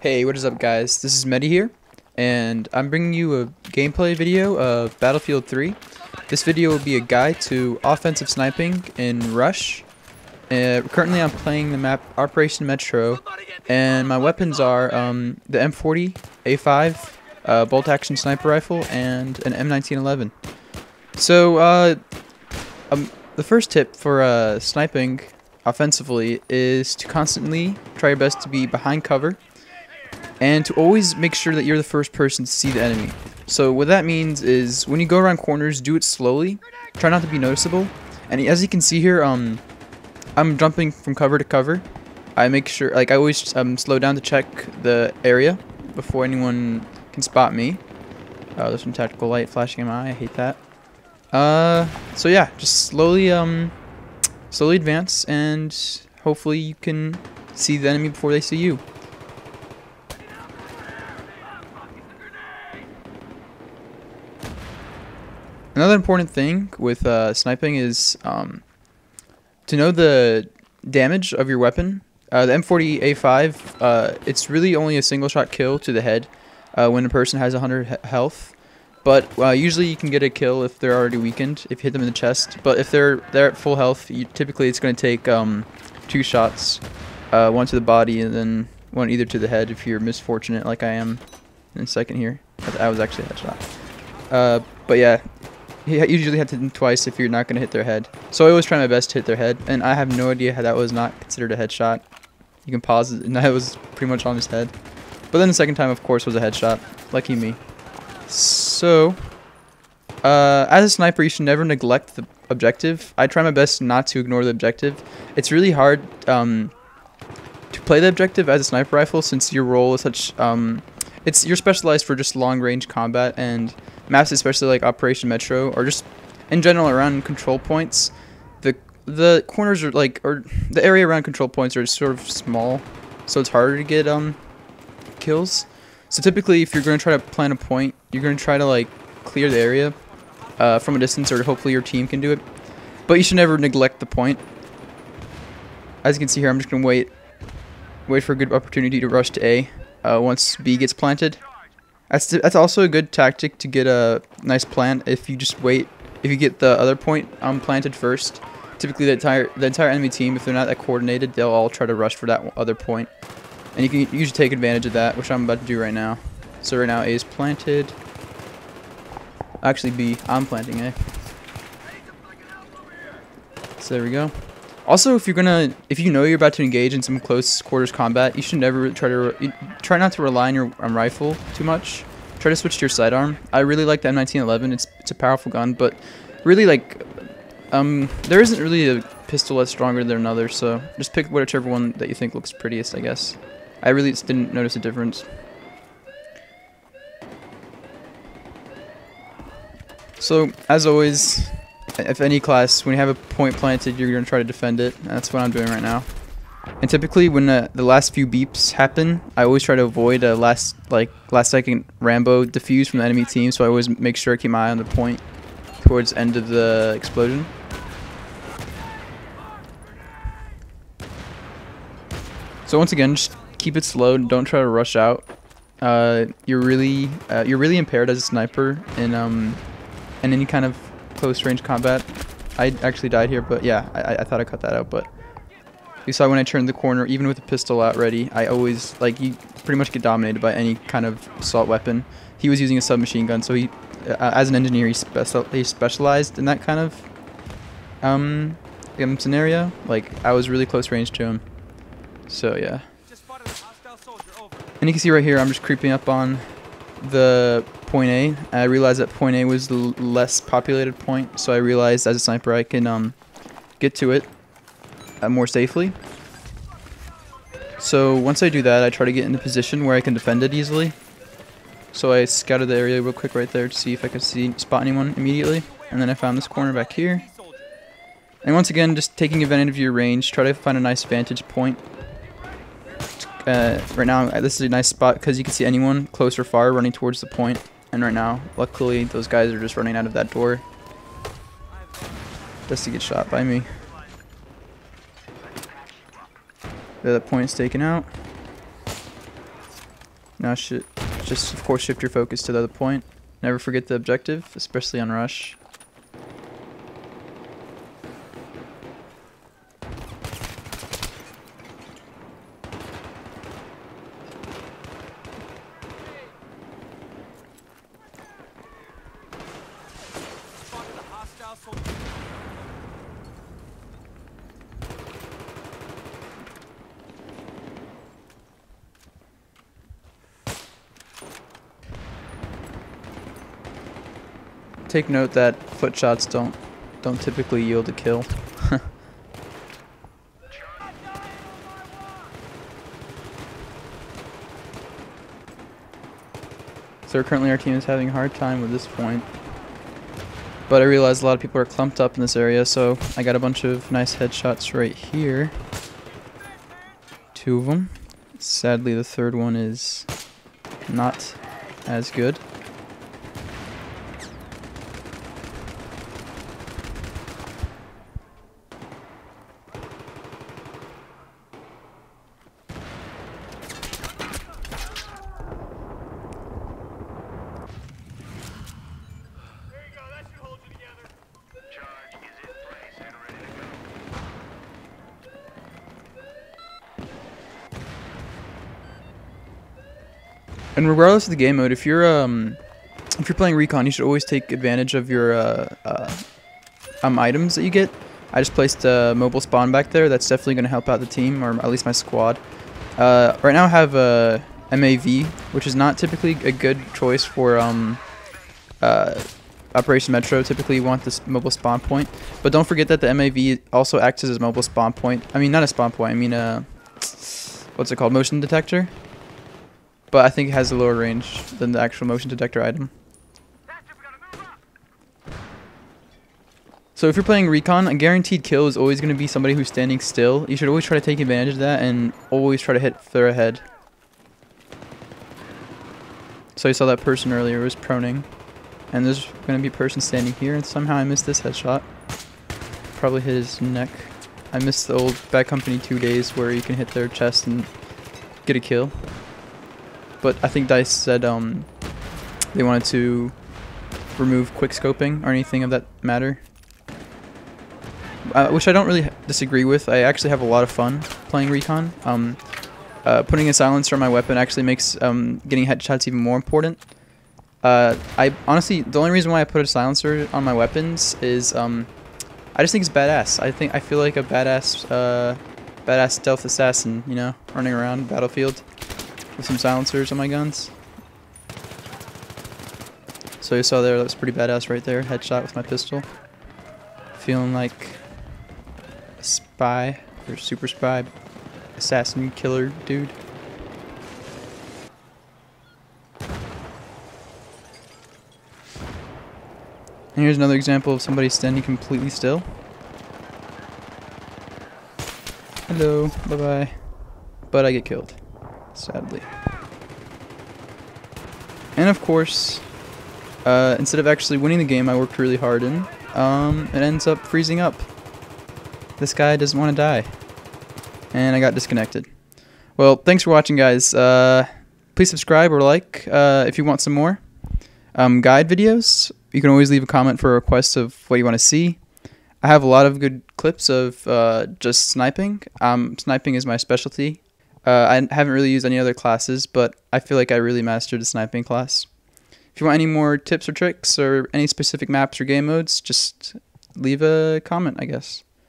Hey, what is up guys? This is Medi here, and I'm bringing you a gameplay video of Battlefield 3. This video will be a guide to offensive sniping in Rush. Currently I'm playing the map Operation Metro, and my weapons are the M40, A5, bolt action sniper rifle, and an M1911. So the first tip for sniping offensively is to constantly try your best to be behind cover, and to always make sure that you're the first person to see the enemy. So what that means is when you go around corners, do it slowly. Try not to be noticeable. And as you can see here, I'm jumping from cover to cover. I make sure, like I always slow down to check the area before anyone can spot me. There's some tactical light flashing in my eye. I hate that. So yeah, just slowly advance, and hopefully you can see the enemy before they see you. Another important thing with sniping is to know the damage of your weapon. The M40A5, it's really only a single shot kill to the head when a person has 100 health. But usually you can get a kill if they're already weakened, if you hit them in the chest. But if they're at full health, typically it's going to take 2 shots, one to the body and then one either to the head if you're misfortunate like I am in a second here. I was actually a headshot. But yeah. You usually have to hit them twice if you're not going to hit their head. So I always try my best to hit their head, and I have no idea how that was not considered a headshot. You can pause it, and that was pretty much on his head. But then the second time, of course, was a headshot. Lucky me. So, as a sniper, you should never neglect the objective. I try my best not to ignore the objective. It's really hard to play the objective as a sniper rifle, since your role is such... you're specialized for just long-range combat, and maps, especially like Operation Metro, or just in general around control points, the corners are like, or the area around control points are sort of small, so it's harder to get kills. So typically, if you're going to try to plant a point, you're going to try to like clear the area from a distance, or hopefully your team can do it. But you should never neglect the point. As you can see here, I'm just going to wait for a good opportunity to rush to A once B gets planted. That's also a good tactic to get a nice plant. If you just wait, if you get the other point planted first, typically the entire enemy team, if they're not that coordinated, they'll all try to rush for that other point, and you can usually take advantage of that, which I'm about to do right now. So right now A is planted. Actually B, I'm planting A. So there we go. Also, if you know you're about to engage in some close quarters combat, you should never try not to rely on your rifle too much. Try to switch to your sidearm. I really like the M1911. It's a powerful gun, but really like there isn't really a pistol that's stronger than another. So just pick whichever one that you think looks prettiest, I guess. I really just didn't notice a difference. So as always, if any class, when you have a point planted, you're going to try to defend it. That's what I'm doing right now. And typically when the last few beeps happen, I always try to avoid a last second Rambo defuse from the enemy team, so I always make sure I keep my eye on the point towards the end of the explosion. So once again, just keep it slow, don't try to rush out. You're really impaired as a sniper in any kind of close range combat. I actually died here, but yeah, I thought I cut that out. But you saw when I turned the corner, even with the pistol out ready, I always, like, you pretty much get dominated by any kind of assault weapon. He was using a submachine gun, so he, as an engineer, he specialized in that kind of scenario. Like, I was really close range to him. So yeah. And you can see right here, I'm just creeping up on the point A. I realized that point A was the less populated point, so I realized as a sniper I can get to it more safely. So once I do that, I try to get in a position where I can defend it easily. So I scouted the area real quick right there to see if I could spot anyone immediately, and then I found this corner back here. And once again, just taking advantage of your range, try to find a nice vantage point. Right now, this is a nice spot because you can see anyone close or far running towards the point. And right now, luckily, those guys are just running out of that door just to get shot by me. The point is taken out. Now just of course shift your focus to the other point. Never forget the objective, especially on rush. Take note that foot shots don't typically yield a kill. So currently our team is having a hard time with this point. But I realize a lot of people are clumped up in this area, so I got a bunch of nice headshots right here. 2 of them. Sadly, the third one is not as good. And regardless of the game mode, if you're playing recon, you should always take advantage of your items that you get. I just placed a mobile spawn back there. That's definitely going to help out the team, or at least my squad. Right now I have a MAV, which is not typically a good choice for Operation Metro. Typically you want this mobile spawn point, but don't forget that the MAV also acts as a mobile spawn point. I mean, not a spawn point. I mean, what's it called? Motion detector. But I think it has a lower range than the actual motion detector item. So if you're playing recon, a guaranteed kill is always going to be somebody who's standing still. You should always try to take advantage of that and always try to hit their head. So you saw that person earlier was proning. And there's going to be a person standing here, and somehow I missed this headshot. Probably hit his neck. I missed the old Bad Company 2 days where you can hit their chest and get a kill. But I think DICE said they wanted to remove quick scoping or anything of that matter. Which I don't really disagree with. I actually have a lot of fun playing recon. Putting a silencer on my weapon actually makes getting headshots even more important. I honestly, the only reason why I put a silencer on my weapons is I just think it's badass. I feel like a badass stealth assassin, you know, running around the battlefield with some silencers on my guns. So you saw there, that was pretty badass right there. Headshot with my pistol. Feeling like a spy or super spy, assassin killer dude. And here's another example of somebody standing completely still. Hello, bye bye. But I get killed, sadly. And of course, instead of actually winning the game I worked really hard in, it ends up freezing up. This guy doesn't want to die. And I got disconnected. Well, thanks for watching, guys. Please subscribe or like if you want some more guide videos. You can always leave a comment for a request of what you want to see. I have a lot of good clips of just sniping. Sniping is my specialty. I haven't really used any other classes, but I feel like I really mastered the sniping class. If you want any more tips or tricks or any specific maps or game modes, just leave a comment, I guess.